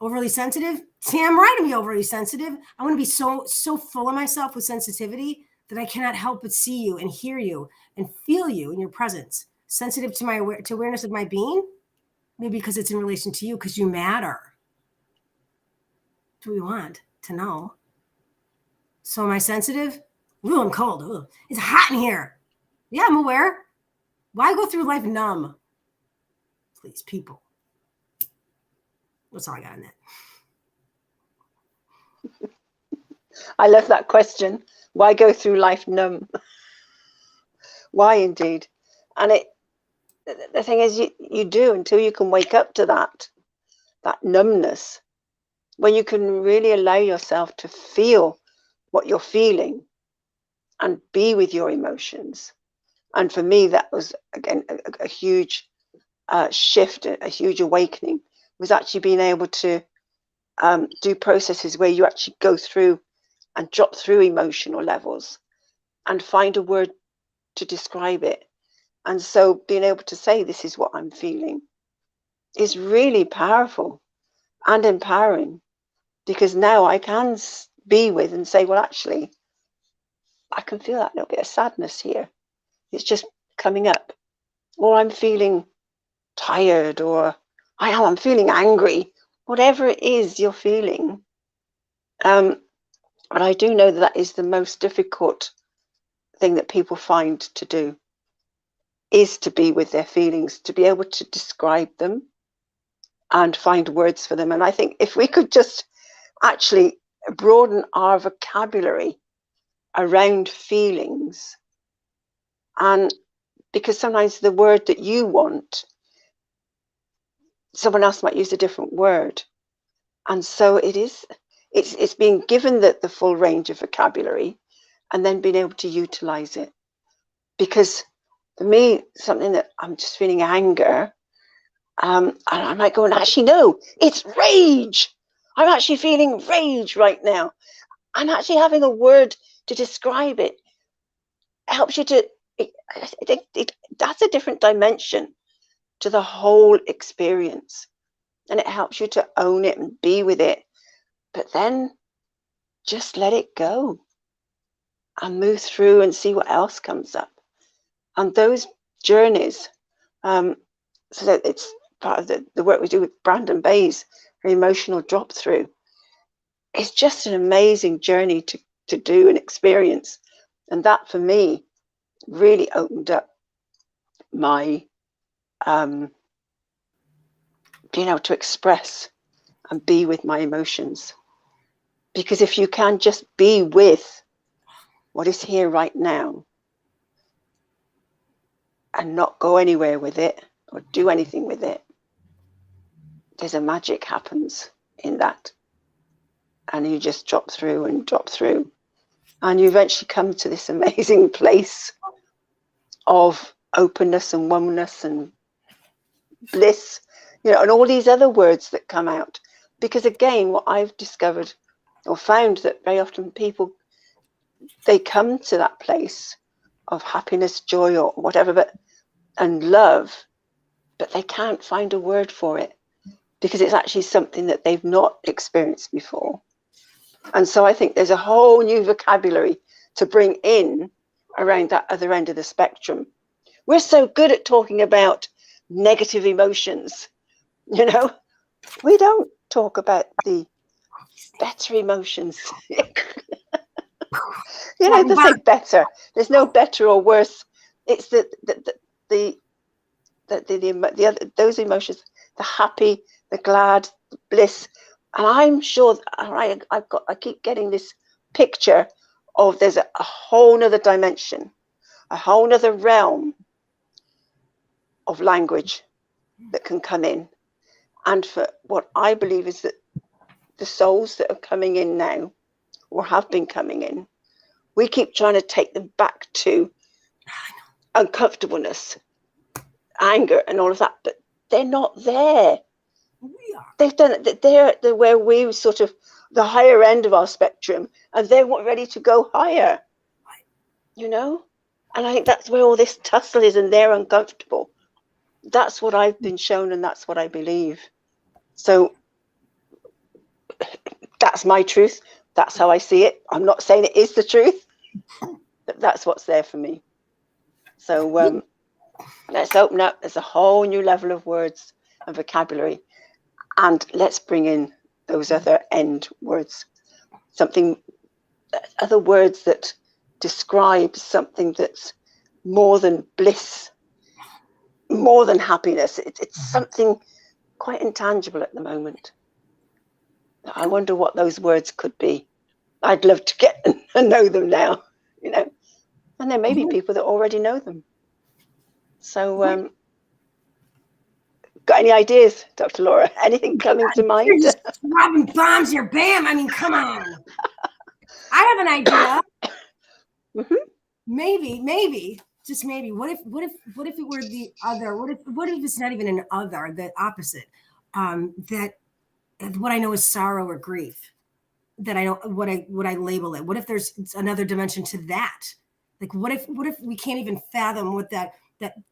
Overly sensitive? Damn right I'm overly sensitive. I want to be so full of myself with sensitivity that I cannot help but see you and hear you and feel you in your presence. Sensitive to my awareness of my being? Maybe because it's in relation to you, because you matter. What do we want to know? So am I sensitive? Ooh, I'm cold. Ooh, it's hot in here. Yeah, I'm aware. Why go through life numb? Please, people. That's all I got on that. I love that question. Why go through life numb? Why indeed? And the thing is, you do until you can wake up to that numbness, when you can really allow yourself to feel what you're feeling and be with your emotions. And for me, that was, again, a huge shift, a huge awakening, was actually being able to do processes where you actually go through and drop through emotional levels and find a word to describe it. And so being able to say, this is what I'm feeling, is really powerful and empowering, because now I can be with and say, well, actually, I can feel that little bit of sadness here. It's just coming up. Or I'm feeling tired, or I'm feeling angry, whatever it is you're feeling. And I do know that is the most difficult thing that people find to do, is to be with their feelings, to be able to describe them and find words for them. And I think if we could just actually broaden our vocabulary around feelings, and because sometimes the word that you want, someone else might use a different word. And so it's being given the full range of vocabulary and then being able to utilize it. Because for me, something that I'm just feeling anger, and I might go, and actually, no, it's rage. I'm actually feeling rage right now. I'm actually having a word to describe it. Helps you to, that's a different dimension to the whole experience. And it helps you to own it and be with it. But then just let it go and move through and see what else comes up. And those journeys, so that it's part of the work we do with Brandon Bayes, emotional drop through. It's just an amazing journey to do and experience. And that for me really opened up my being able to express and be with my emotions. Because if you can just be with what is here right now and not go anywhere with it or do anything with it, there's a magic happens in that. And you just drop through and drop through. And you eventually come to this amazing place of openness and oneness and bliss, and all these other words that come out. Because again, what I've discovered or found, that very often people, they come to that place of happiness, joy, or whatever, and love, but they can't find a word for it. because it's actually something that they've not experienced before. And so I think there's a whole new vocabulary to bring in around that other end of the spectrum. We're so good at talking about negative emotions, you know, we don't talk about the better emotions. You know, they say better. There's no better or worse. It's the other, those emotions, the happy, the glad, the bliss. And I'm sure I keep getting this picture of there's a whole nother dimension, a whole nother realm of language that can come in. And for what I believe is that the souls that are coming in now, or have been coming in, we keep trying to take them back to uncomfortableness, anger, and all of that, but they're not there. They've done it. They're where we sort of the higher end of our spectrum, and they're ready to go higher. You know, and I think that's where all this tussle is, and they're uncomfortable. That's what I've been shown, and that's what I believe. So that's my truth. That's how I see it. I'm not saying it is the truth, but that's what's there for me. So let's open up. There's a whole new level of words and vocabulary, and let's bring in those other end words, other words that describe something that's more than bliss, more than happiness. It's something quite intangible at the moment. I wonder what those words could be. I'd love to get and know them now, you know. And there may be people that already know them. So, got any ideas, Dr. Laura? Anything coming to mind? You're just dropping bombs here, bam! I mean, come on. I have an idea. Maybe, just maybe. What if it were the other? What if it's not even an other, the opposite? That what I know is sorrow or grief. That I don't what I label it. What if there's another dimension to that? Like what if we can't even fathom what that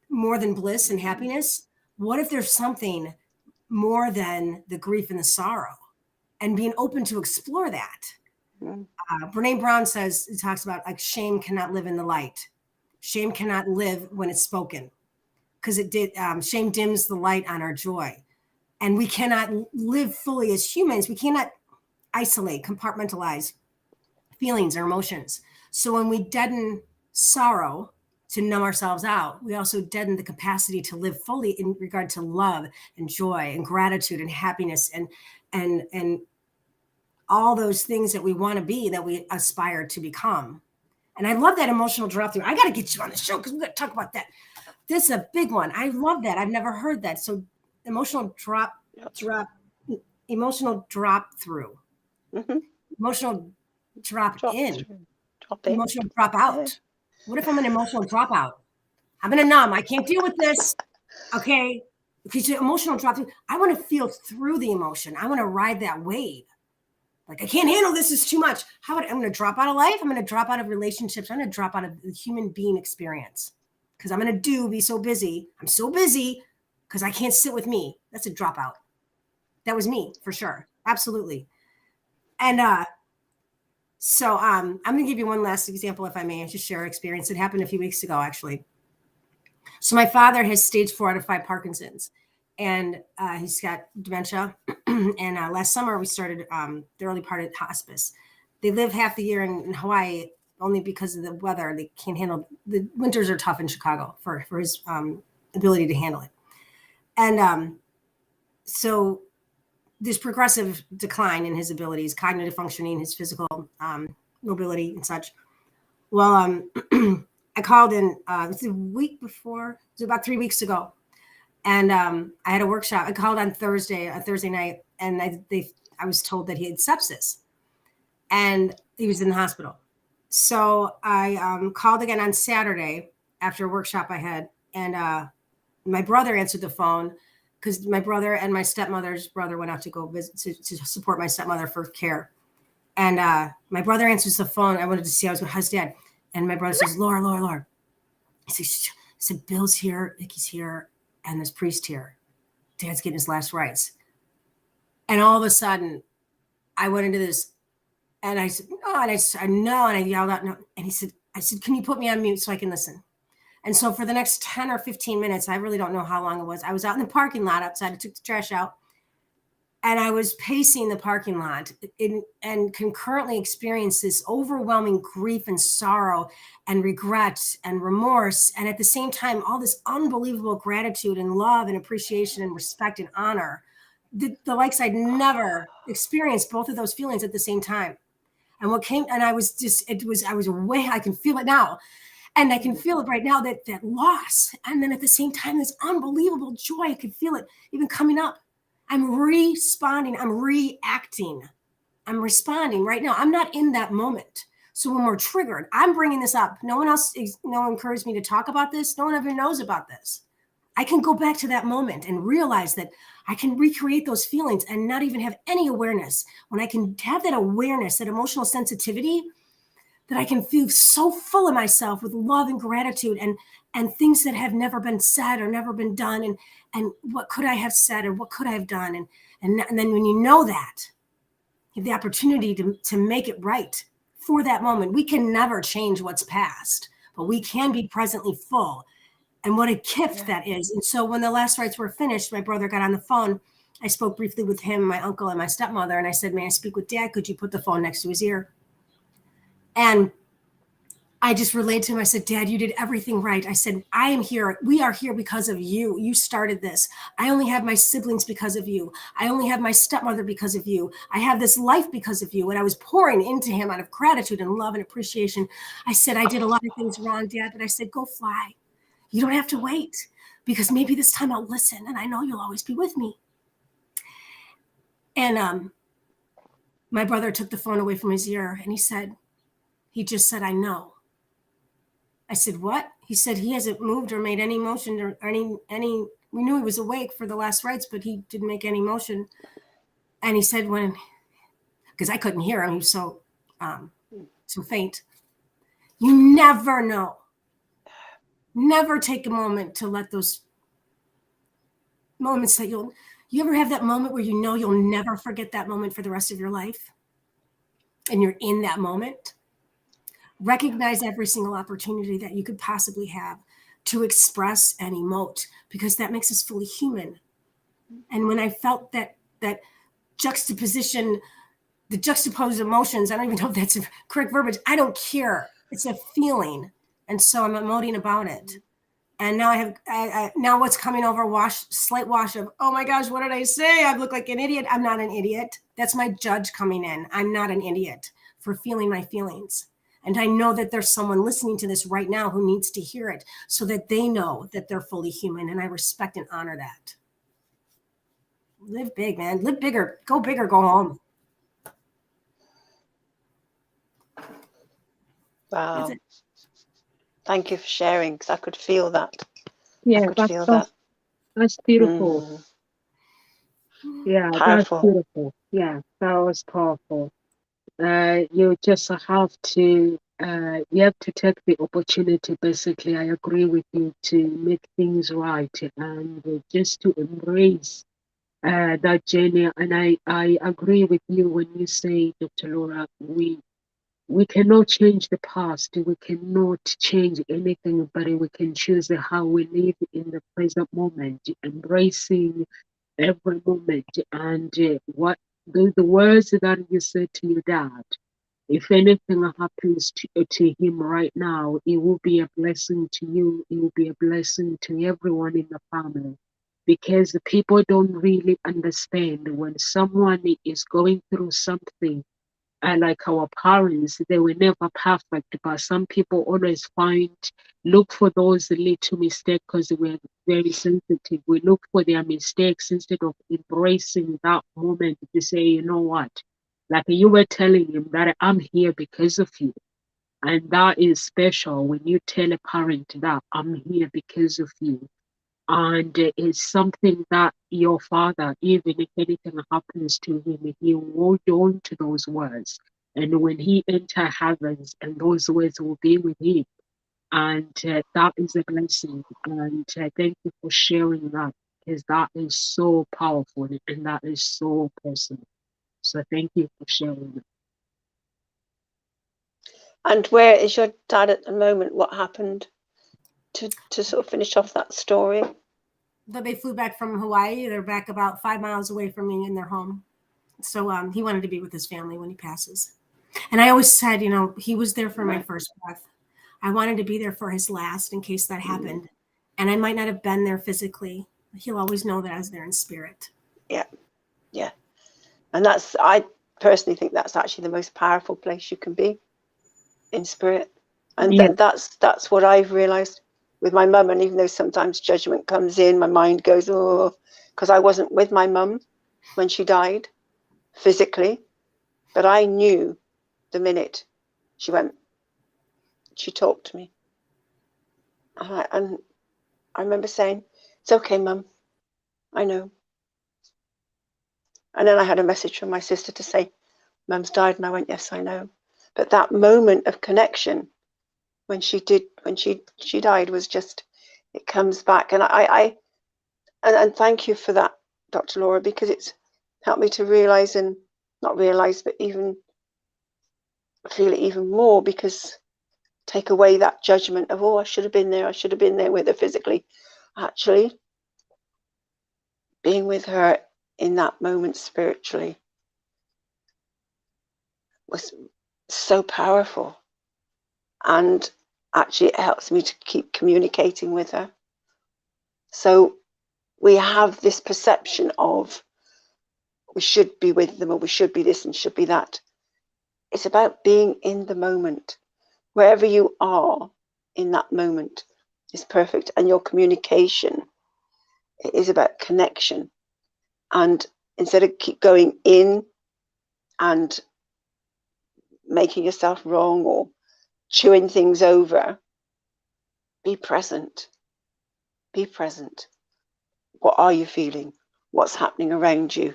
more than bliss and happiness? What if there's something more than the grief and the sorrow, and being open to explore that? Brene Brown talks about like shame cannot live in the light. Shame cannot live when it's spoken, because shame dims the light on our joy, and we cannot live fully as humans. We cannot isolate, compartmentalize feelings or emotions. So when we deaden sorrow to numb ourselves out, we also deaden the capacity to live fully in regard to love and joy and gratitude and happiness and all those things that we want to be, that we aspire to become. And I love that emotional drop through. I got to get you on the show because we got to talk about that. This is a big one. I love that. I've never heard that. So emotional drop through. Emotional drop in. Emotional drop out. What if I'm an emotional dropout? I'm gonna numb. I can't deal with this. Okay, because the emotional drop through. I want to feel through the emotion. I want to ride that wave. Like I can't handle this. Is too much. I'm gonna drop out of life. I'm gonna drop out of relationships. I'm gonna drop out of the human being experience because I'm gonna be so busy. I'm so busy because I can't sit with me. That's a dropout. That was me for sure. Absolutely. And so I'm going to give you one last example, if I may, just share an experience. It happened a few weeks ago, actually. So my father has stage 4 out of 5 Parkinson's, and he's got dementia. And last summer we started the early part of hospice. They live half the year in Hawaii only because of the weather. They can't handle the winters are tough in Chicago for his ability to handle it. And so there's progressive decline in his abilities, cognitive functioning, his physical mobility and such. Well, I called in, it was a week before, it was about 3 weeks ago. And I had a workshop. I called on a Thursday night, and I was told that he had sepsis and he was in the hospital. So I called again on Saturday after a workshop I had, and my brother answered the phone, because my brother and my stepmother's brother went out to go visit to support my stepmother for care. And my brother answers the phone. I wanted to see how's dad. And my brother says, Laura. He said, Bill's here, Nikki's here, and this priest here. Dad's getting his last rites. And all of a sudden, I went into this, and I said, no, and I said, no, and I yelled out, no. And I said, can you put me on mute so I can listen? And so for the next 10 or 15 minutes, I really don't know how long it was, I was out in the parking lot outside. I took the trash out, and I was pacing the parking lot and concurrently experienced this overwhelming grief and sorrow and regret and remorse. And at the same time, all this unbelievable gratitude and love and appreciation and respect and honor, the likes I'd never experienced both of those feelings at the same time. And I was away. I can feel it now. And I can feel it right now, that loss. And then at the same time, this unbelievable joy. I could feel it even coming up. I'm responding. I'm reacting. I'm responding right now. I'm not in that moment. So when we're triggered, I'm bringing this up. No one encouraged me to talk about this. No one ever knows about this. I can go back to that moment and realize that I can recreate those feelings and not even have any awareness. When I can have that awareness, that emotional sensitivity, that I can feel so full of myself with love and gratitude and things that have never been said or never been done, and what could I have said or what could I have done, and then when you know that, you have the opportunity to make it right for that moment. We can never change what's past, but we can be presently full. And what a gift that is. And so when the last rites were finished, my brother got on the phone. I spoke briefly with him, my uncle, and my stepmother, and I said, may I speak with Dad? Could you put the phone next to his ear? And I just relayed to him. I said, Dad, you did everything right. I said, I am here. We are here because of you. You started this. I only have my siblings because of you. I only have my stepmother because of you. I have this life because of you. And I was pouring into him out of gratitude and love and appreciation. I said, I did a lot of things wrong, Dad, but I said, go fly. You don't have to wait, because maybe this time I'll listen, and I know you'll always be with me. And my brother took the phone away from his ear, and he just said, I know. I said, what? He said he hasn't moved or made any motion or any, we knew he was awake for the last rites, but he didn't make any motion. And he said, because I couldn't hear him, he was so faint. You never know. Never take a moment to let those moments that you ever have that moment where you know you'll never forget that moment for the rest of your life, and you're in that moment. Recognize every single opportunity that you could possibly have to express and emote, because that makes us fully human. And when I felt that juxtaposition, the juxtaposed emotions, I don't even know if that's a correct verbiage. I don't care. It's a feeling. And so I'm emoting about it. And now I have, now what's coming over, slight wash of, oh my gosh, what did I say? I look like an idiot. I'm not an idiot. That's my judge coming in. I'm not an idiot for feeling my feelings. And I know that there's someone listening to this right now who needs to hear it so that they know that they're fully human. And I respect and honor that. Live big, man. Live bigger. Go big or go home. Wow. Thank you for sharing, because I could feel that. Yeah, that's beautiful. Yeah, powerful. that's beautiful. Yeah, that was powerful. You just have to take the opportunity. Basically, I agree with you, to make things right and just to embrace that journey. And I agree with you when you say, Dr. Laura, we cannot change the past. We cannot change anything, but we can choose how we live in the present moment, embracing every moment. And what the words that you said to your dad, if anything happens to him right now, it will be a blessing to you. It will be a blessing to everyone in the family, because the people don't really understand when someone is going through something. Like our parents, they were never perfect, but some people always look for those little mistakes, because we're very sensitive. We look for their mistakes instead of embracing that moment to say, you know what, like you were telling him that I'm here because of you. And that is special when you tell a parent that I'm here because of you. And it's something that your father, even if anything happens to him, he will hold on to those words. And when he enter heavens, and those words will be with him. And that is a blessing. And thank you for sharing that. because that is so powerful and that is so personal. So thank you for sharing it. And where is your dad at the moment? What happened to sort of finish off that story? But they flew back from Hawaii. They're back about 5 miles away from me in their home. So he wanted to be with his family when he passes. And I always said, you know, he was there for my first breath. I wanted to be there for his last in case that happened. And I might not have been there physically. He'll always know that I was there in spirit. Yeah. Yeah. And I personally think that's actually the most powerful place you can be, in spirit. And that's what I've realized with my mum. And even though sometimes judgment comes in, my mind goes, oh, because I wasn't with my mum when she died physically, but I knew the minute she went, she talked to me. And I remember saying, it's okay, Mum, I know. And then I had a message from my sister to say, Mum's died, and I went, yes, I know. But that moment of connection when she died was just, it comes back. And and thank you for that, Dr. Laura, because it's helped me to realize, and not realize, but even feel it even more, because take away that judgment of, oh, I should have been there with her physically. Actually, being with her in that moment spiritually was so powerful. And actually, it helps me to keep communicating with her. So we have this perception of we should be with them, or we should be this and should be that. It's about being in the moment. Wherever you are in that moment is perfect. And your communication, it is about connection. And instead of keep going in and making yourself wrong or chewing things over, be present. Be present. What are you feeling? What's happening around you?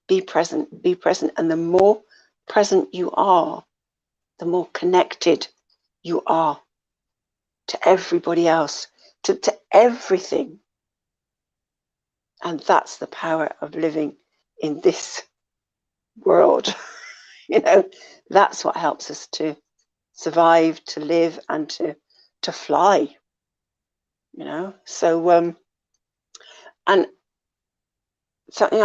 Be present. Be present. And the more present you are, the more connected you are to everybody else, to everything. And that's the power of living in this world. You know, that's what helps us to survive, to live, and to fly. You know, so and something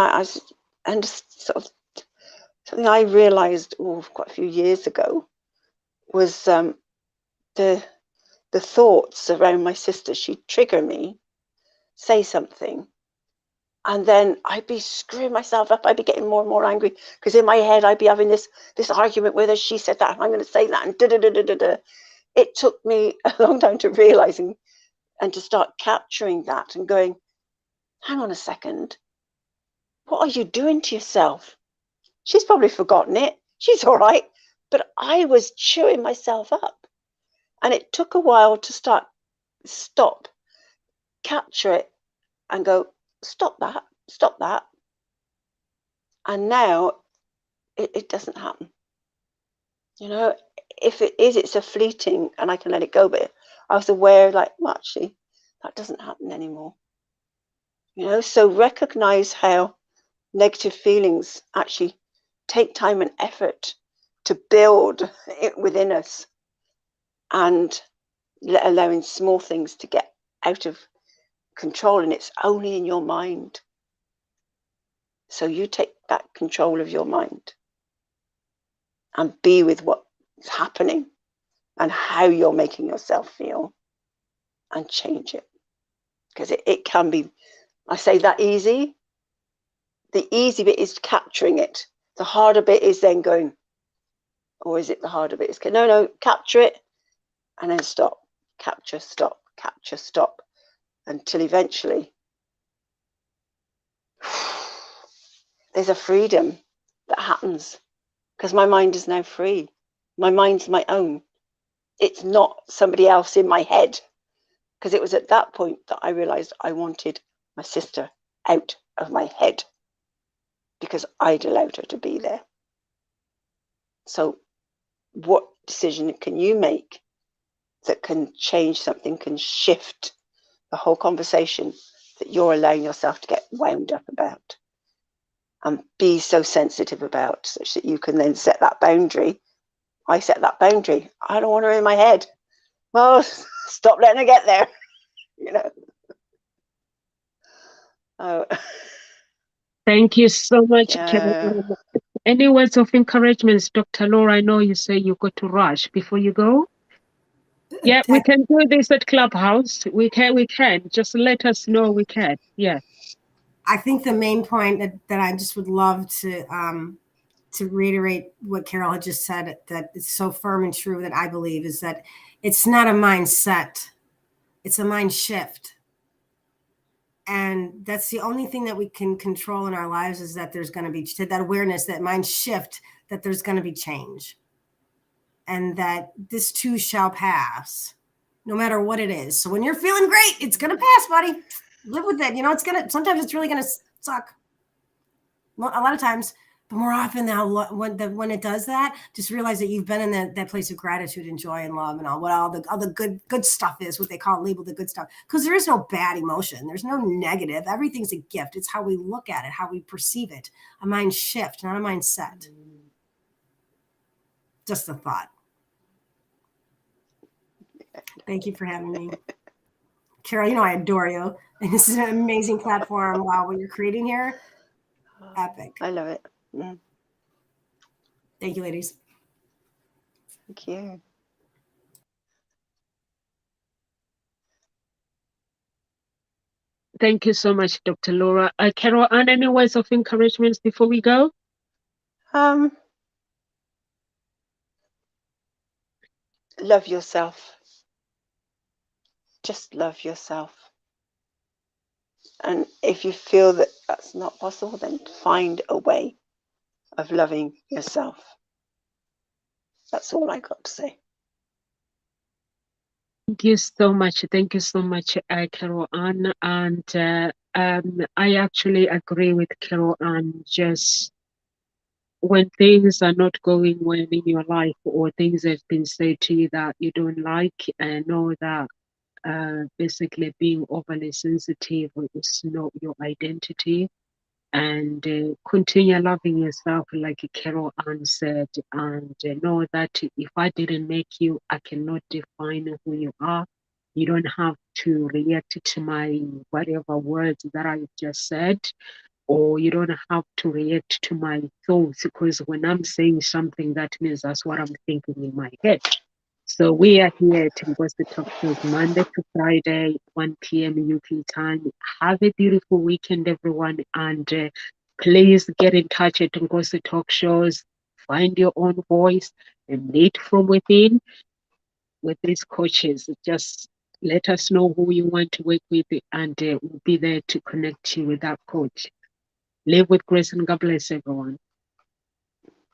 something I realized quite a few years ago was the thoughts around my sister. She'd trigger me, say something, and then I'd be screwing myself up. I'd be getting more and more angry because in my head I'd be having this argument with her. She said that, and I'm going to say that, and da da da da da da. It took me a long time to realizing and to start capturing that and going, hang on a second, what are you doing to yourself? She's probably forgotten it. She's all right. But I was chewing myself up. And it took a while to stop, capture it, and go, stop that, stop that. And now it doesn't happen. You know, if it is, it's a fleeting and I can let it go. But I was aware, like, well, actually, that doesn't happen anymore. You know, so recognize how negative feelings actually take time and effort to build it within us, and allowing small things to get out of control. And it's only in your mind. So you take back control of your mind and be with what's happening and how you're making yourself feel, and change it. Because it can be, I say, that easy. The easy bit is capturing it. The harder bit is then going, or is it the harder bit? It's no, capture it and then stop. Capture, stop, capture, stop, until eventually there's a freedom that happens, because my mind is now free. My mind's my own. It's not somebody else in my head. Because it was at that point that I realized I wanted my sister out of my head, because I'd allowed her to be there. So what decision can you make that can change something, can shift the whole conversation that you're allowing yourself to get wound up about and be so sensitive about, such that you can then set that boundary. I set that boundary. I don't want her in my head. Well, stop letting her get there, you know. Oh. Thank you so much, Yeah. Carol. Any words of encouragement, Dr. Laura? I know you say you got to rush before you go. Yeah, we can do this at Clubhouse. We can. Just let us know we can. Yeah. I think the main point that I just would love to reiterate what Carol had just said, that it's so firm and true, that I believe, is that it's not a mindset, it's a mind shift. And that's the only thing that we can control in our lives, is that there's going to be that awareness, that mind shift, that there's going to be change, and that this too shall pass, no matter what it is. So when you're feeling great, it's going to pass, buddy. Live with it. You know, sometimes it's really going to suck. A lot of times, but more often now, when it does that, just realize that you've been in that place of gratitude and joy and love and all the good stuff is, what they call label the good stuff. Because there is no bad emotion. There's no negative. Everything's a gift. It's how we look at it, how we perceive it. A mind shift, not a mindset. Just a thought. Thank you for having me. Carol, you know I adore you. And this is an amazing platform. Wow, what you're creating here, epic. I love it. Mm. Thank you, ladies. Thank you. Thank you so much, Dr. Laura. Carol, and any words of encouragement before we go? Love yourself. Just love yourself. And if you feel that that's not possible, then find a way of loving yourself. That's all I got to say. Thank you so much. Thank you so much, Carol Ann. And I actually agree with Carol Ann. Just when things are not going well in your life, or things have been said to you that you don't like, know that basically being overly sensitive is not your identity. And continue loving yourself, like Carol Ann said, and know that if I didn't make you, I cannot define who you are. You don't have to react to my whatever words that I just said, or you don't have to react to my thoughts, because when I'm saying something, that means that's what I'm thinking in my head. So we are here at Ngozi Talk Shows Monday to Friday, 1 p.m. UK time. Have a beautiful weekend, everyone. And please get in touch at Ngozi Talk Shows. Find your own voice and lead from within with these coaches. Just let us know who you want to work with, and we'll be there to connect you with that coach. Live with grace, and God bless everyone.